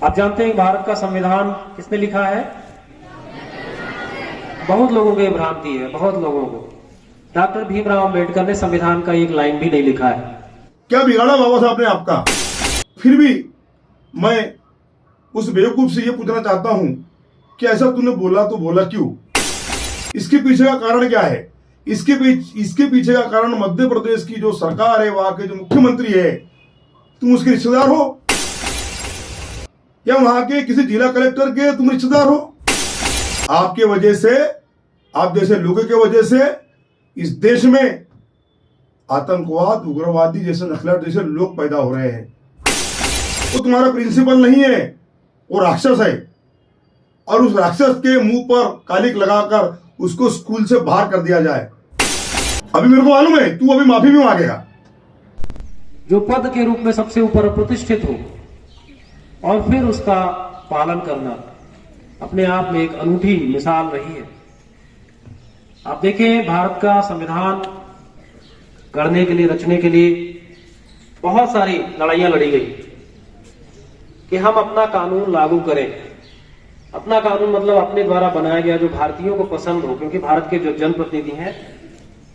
आप जानते हैं भारत का संविधान किसने लिखा है? बहुत लोगों को ये भ्रांति है, बहुत लोगों को। डॉक्टर भीमराव अंबेडकर ने संविधान का एक लाइन भी नहीं लिखा है। क्या बिगाड़ा बाबा साहब ने आपका? फिर भी मैं उस बेवकूफ से ये पूछना चाहता हूं कि ऐसा तूने बोला तो बोला क्यों? इसके पीछे का कारण क्या है? इसके पीछे का कारण मध्य प्रदेश की जो सरकार है, वहां के जो मुख्यमंत्री है, तुम उसके रिश्तेदार हो या वहां के किसी जिला कलेक्टर के तुम रिश्तेदार हो? आपके वजह से, आप जैसे लोगों के वजह से इस देश में आतंकवाद, उग्रवादी जैसे नक्सलवाद जैसे लोग पैदा हो रहे हैं। वो तुम्हारा प्रिंसिपल नहीं है, वो राक्षस है, और उस राक्षस के मुंह पर कालिक लगाकर उसको स्कूल से बाहर कर दिया जाए। अभी मेरे को मालूम है तू अभी माफी भी मांगेगा। जो पद के रूप में सबसे ऊपर प्रतिष्ठित हो और फिर उसका पालन करना अपने आप में एक अनूठी मिसाल रही है। आप देखें, भारत का संविधान गढ़ने के लिए, रचने के लिए बहुत सारी लड़ाइयां लड़ी गई कि हम अपना कानून लागू करें। अपना कानून मतलब अपने द्वारा बनाया गया जो भारतीयों को पसंद हो, क्योंकि भारत के जो जनप्रतिनिधि हैं,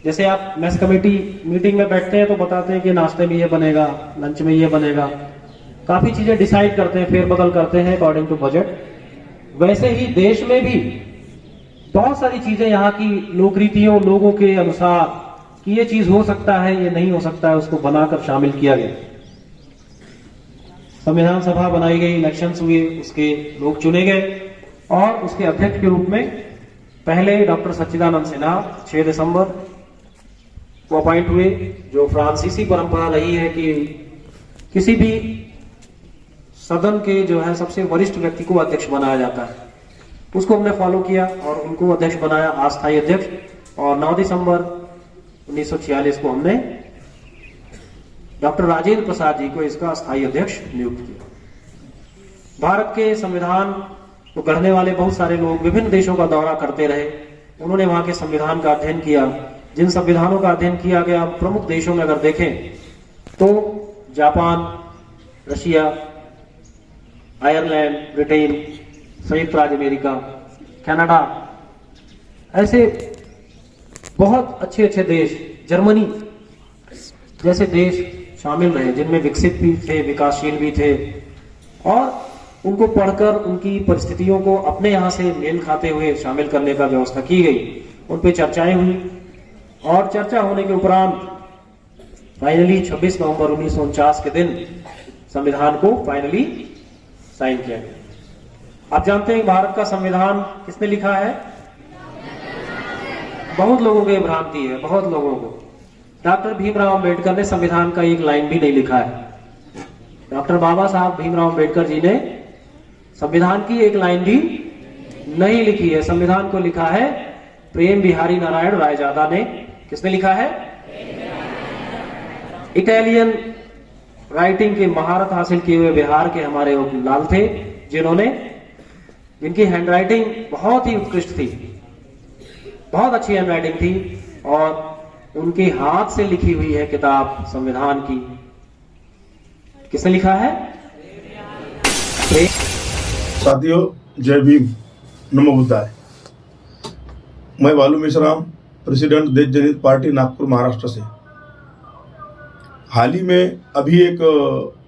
जैसे आप मेस कमेटी मीटिंग में बैठते हैं तो बताते हैं कि नाश्ते में ये बनेगा, लंच में ये बनेगा, काफी चीजें डिसाइड करते हैं, फेरबदल करते हैं अकॉर्डिंग टू बजट। वैसे ही देश में भी बहुत सारी चीजें यहाँ की लोक रीतियों, लोगों के अनुसार कि ये चीज हो सकता है, ये नहीं हो सकता है, उसको बनाकर शामिल किया गया। संविधान सभा बनाई गई, इलेक्शंस हुए, उसके लोग चुने गए और उसके अध्यक्ष के रूप में पहले डॉक्टर सच्चिदानंद सिन्हा 6 दिसंबर को अपॉइंट हुए, जो फ्रांसीसी परंपरा रही है कि किसी भी सदन के जो है सबसे वरिष्ठ व्यक्ति को अध्यक्ष बनाया जाता है। उसको हमने फॉलो किया और उनको अध्यक्ष बनाया, अस्थायी अध्यक्ष। और 9 दिसंबर 1946 को हमने डॉक्टर राजेंद्र प्रसाद जी को इसका अस्थायी अध्यक्ष नियुक्त किया। भारत के संविधान को गढ़ने वाले बहुत सारे लोग विभिन्न देशों का दौरा करते रहे। उन्होंने वहां के संविधान का अध्ययन किया। जिन संविधानों का अध्ययन किया गया प्रमुख देशों में अगर देखें तो जापान, रशिया, आयरलैंड, ब्रिटेन, संयुक्त राज्य अमेरिका, कनाडा, ऐसे बहुत अच्छे अच्छे देश, जर्मनी जैसे देश शामिल रहे, जिनमें विकसित भी थे, विकासशील भी थे, और उनको पढ़कर उनकी परिस्थितियों को अपने यहाँ से मेल खाते हुए शामिल करने का व्यवस्था की गई। उन पे चर्चाएं हुई और चर्चा होने के उपरांत फाइनली 26 नवंबर 1949 के दिन संविधान को फाइनली साइन किया गया। आप जानते हैं भारत का संविधान किसने लिखा है? बहुत लोगों को ये भ्रांति है, बहुत लोगों को। डॉक्टर भीमराव अंबेडकर ने संविधान का एक लाइन भी नहीं लिखा है। डॉक्टर बाबा साहब भीमराव अंबेडकर जी ने संविधान की एक लाइन भी नहीं लिखी है। संविधान को लिखा है प्रेम बिहारी नारायण रायजादा ने। किसने लिखा है? इटालियन राइटिंग की महारत हासिल किए हुए बिहार के हमारे वो लाल थे, जिनकी हैंडराइटिंग बहुत ही उत्कृष्ट थी, बहुत अच्छी हैंडराइटिंग थी, और उनके हाथ से लिखी हुई है किताब संविधान की। किसने लिखा है? साथियों, जय भीम, नमो बुद्धाय। मैं बालू मेश्राम, प्रेसिडेंट देश जनहित पार्टी नागपुर महाराष्ट्र से। हाल ही में अभी एक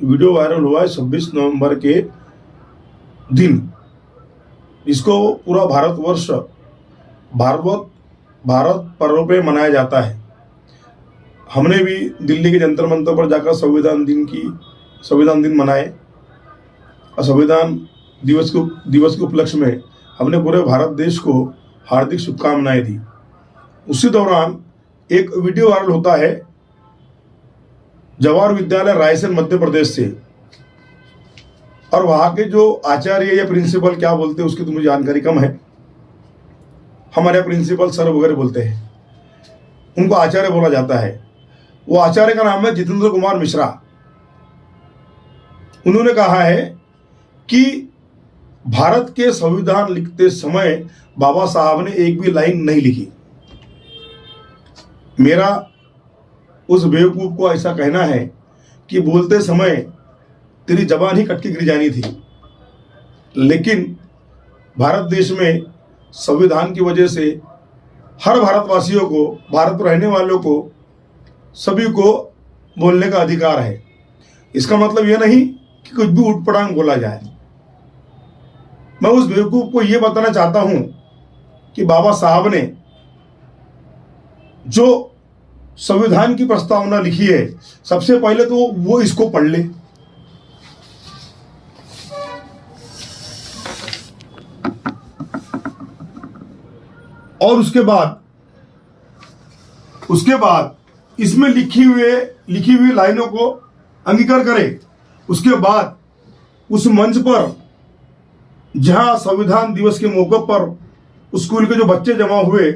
वीडियो वायरल हुआ है 26 नवंबर के दिन। इसको पूरा भारतवर्ष भारत पर्व पे मनाया जाता है। हमने भी दिल्ली के जंतर मंतर पर जाकर संविधान दिन मनाए और संविधान दिवस के उपलक्ष्य में हमने पूरे भारत देश को हार्दिक शुभकामनाएं दी। उसी दौरान एक वीडियो वायरल होता है जवाहर विद्यालय रायसेन मध्य प्रदेश से, और वहां के जो आचार्य या प्रिंसिपल क्या बोलते हैं उसकी तो मुझे जानकारी कम है। हमारे प्रिंसिपल सर वगैरह बोलते हैं, उनको आचार्य बोला जाता है। वो आचार्य का नाम है जितेंद्र कुमार मिश्रा। उन्होंने कहा है कि भारत के संविधान लिखते समय बाबा साहब ने एक भी लाइन नहीं लिखी। मेरा उस बेवकूफ को ऐसा कहना है कि बोलते समय तेरी जबान ही कट के गिर जानी थी। लेकिन भारत देश में संविधान की वजह से हर भारतवासियों को, भारत में रहने वालों को, सभी को बोलने का अधिकार है। इसका मतलब यह नहीं कि कुछ भी उठपटांग बोला जाए। मैं उस बेवकूफ को यह बताना चाहता हूं कि बाबा साहब ने जो संविधान की प्रस्तावना लिखी है, सबसे पहले तो वो इसको पढ़ ले। और उसके बाद इसमें लिखी हुई लाइनों को अंगीकार करे। उसके बाद उस मंच पर जहां संविधान दिवस के मौके पर स्कूल के जो बच्चे जमा हुए,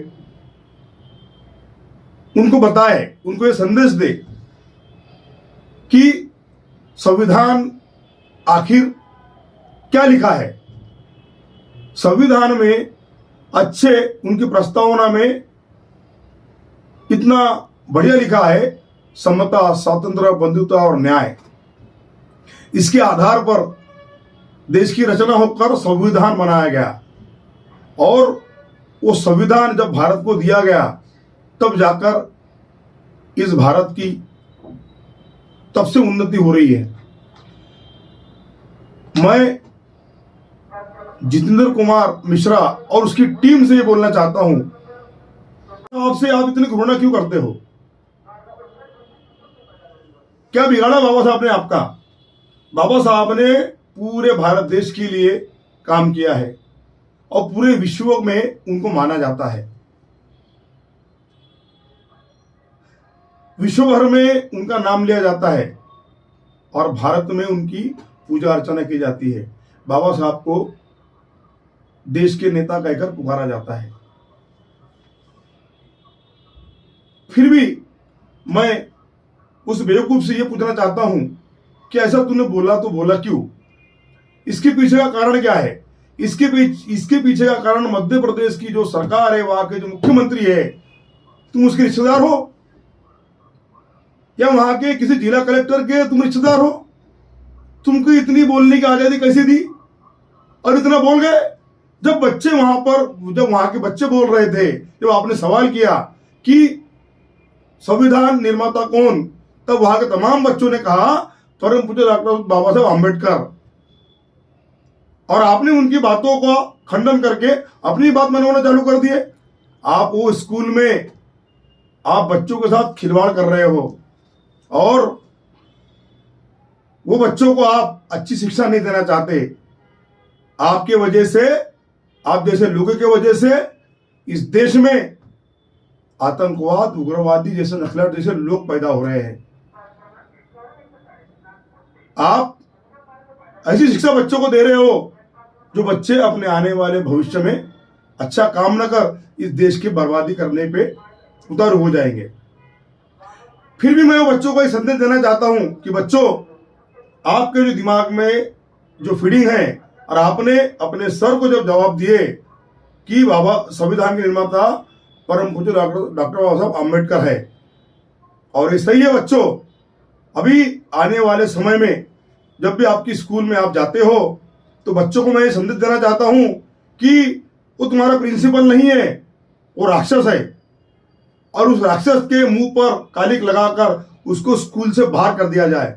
उनको बताए, उनको ये संदेश दे कि संविधान आखिर क्या लिखा है। संविधान में अच्छे, उनकी प्रस्तावना में इतना बढ़िया लिखा है, समता, स्वातंत्र, बंधुता और न्याय। इसके आधार पर देश की रचना होकर संविधान बनाया गया, और वो संविधान जब भारत को दिया गया तब जाकर इस भारत की तब से उन्नति हो रही है। मैं जितेंद्र कुमार मिश्रा और उसकी टीम से ये बोलना चाहता हूं, आपसे आप इतनी घृणा क्यों करते हो? क्या बिगाड़ा बाबा साहब ने आपका? बाबा साहब ने पूरे भारत देश के लिए काम किया है और पूरे विश्व में उनको माना जाता है। विश्व भर में उनका नाम लिया जाता है और भारत में उनकी पूजा अर्चना की जाती है। बाबा साहब को देश के नेता कहकर पुकारा जाता है। फिर भी मैं उस बेवकूफ से यह पूछना चाहता हूं कि ऐसा तूने बोला तो बोला क्यों? इसके पीछे का कारण क्या है? इसके पीछे का कारण मध्य प्रदेश की जो सरकार है, वहां के जो मुख्यमंत्री है, तुम उसके रिश्तेदार हो या वहां के किसी जिला कलेक्टर के तुम रिश्तेदार हो? तुमको इतनी बोलने की आजादी कैसे दी? और इतना बोल गए जब वहां के बच्चे बोल रहे थे, जब आपने सवाल किया कि संविधान निर्माता कौन, तब वहां के तमाम बच्चों ने कहा परम पूज्य डॉक्टर बाबा साहब अम्बेडकर। और आपने उनकी बातों का खंडन करके अपनी बात मनवाना चालू कर दिए। आप वो स्कूल में आप बच्चों के साथ खिलवाड़ कर रहे हो और वो बच्चों को आप अच्छी शिक्षा नहीं देना चाहते। आपके वजह से, आप जैसे लोगों के वजह से इस देश में आतंकवाद, उग्रवादी जैसे नक्सलियात जैसे लोग पैदा हो रहे हैं। आप ऐसी शिक्षा बच्चों को दे रहे हो जो बच्चे अपने आने वाले भविष्य में अच्छा काम न कर इस देश की बर्बादी करने पे उतारू हो जाएंगे। फिर भी मैं वो बच्चों को ये संदेश देना चाहता हूं कि बच्चों, आपके जो दिमाग में जो फीडिंग है, और आपने अपने सर को जब जवाब दिए कि बाबा संविधान के निर्माता परम पूज्य डॉक्टर बाबा साहब अम्बेडकर है, और ये सही है बच्चों। अभी आने वाले समय में जब भी आपकी स्कूल में आप जाते हो तो बच्चों को मैं ये संदेश देना चाहता हूं कि वो तुम्हारा प्रिंसिपल नहीं है, वो राक्षस है, और उस राक्षस के मुंह पर कालिक लगाकर उसको स्कूल से बाहर कर दिया जाए।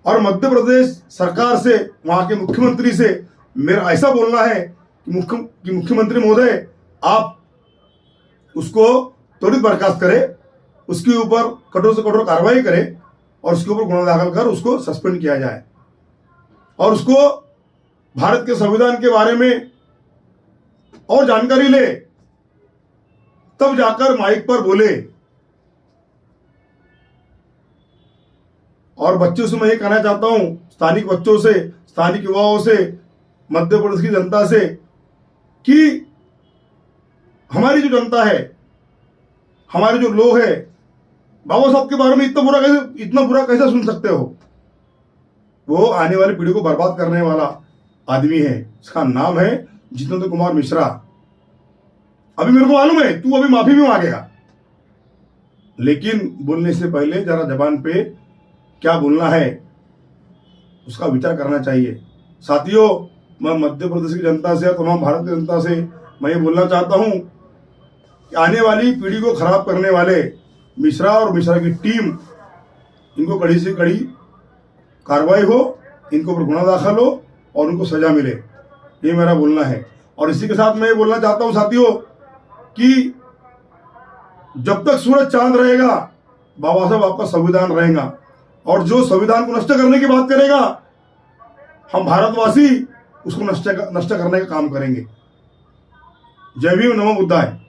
और मध्य प्रदेश सरकार से, वहां के मुख्यमंत्री से मेरा ऐसा बोलना है कि मुख्यमंत्री महोदय, आप उसको त्वरित बर्खास्त करें, उसके ऊपर कठोर से कठोर कार्रवाई करें और उसके ऊपर गुना दाखिल कर उसको सस्पेंड किया जाए, और उसको भारत के संविधान के बारे में और जानकारी ले, तब जाकर माइक पर बोले। और बच्चों से मैं ये कहना चाहता हूं, स्थानिक बच्चों से, स्थानिक युवाओं से, मध्य प्रदेश की जनता से, कि हमारी जो जनता है, हमारे जो लोग हैं, बाबा साहब के बारे में इतना बुरा कैसे सुन सकते हो? वो आने वाली पीढ़ी को बर्बाद करने वाला आदमी है। इसका नाम है जितेंद्र कुमार मिश्रा। अभी मेरे को मालूम है तू अभी माफी भी मांगेगा, लेकिन बोलने से पहले जरा जबान पे क्या बोलना है उसका विचार करना चाहिए। साथियों, मैं मध्य प्रदेश की जनता से, तमाम भारत की जनता से मैं ये बोलना चाहता हूँ कि आने वाली पीढ़ी को खराब करने वाले मिश्रा और मिश्रा की टीम, इनको कड़ी से कड़ी कार्रवाई हो, इनके ऊपर गुना दाखिल हो और उनको सजा मिले, ये मेरा बोलना है। और इसी के साथ मैं ये बोलना चाहता हूँ साथियों कि जब तक सूरज चांद रहेगा बाबा साहब आपका संविधान रहेगा, और जो संविधान को नष्ट करने की बात करेगा हम भारतवासी उसको नष्ट करने का काम करेंगे। जय भीम, नमो बुद्धाय।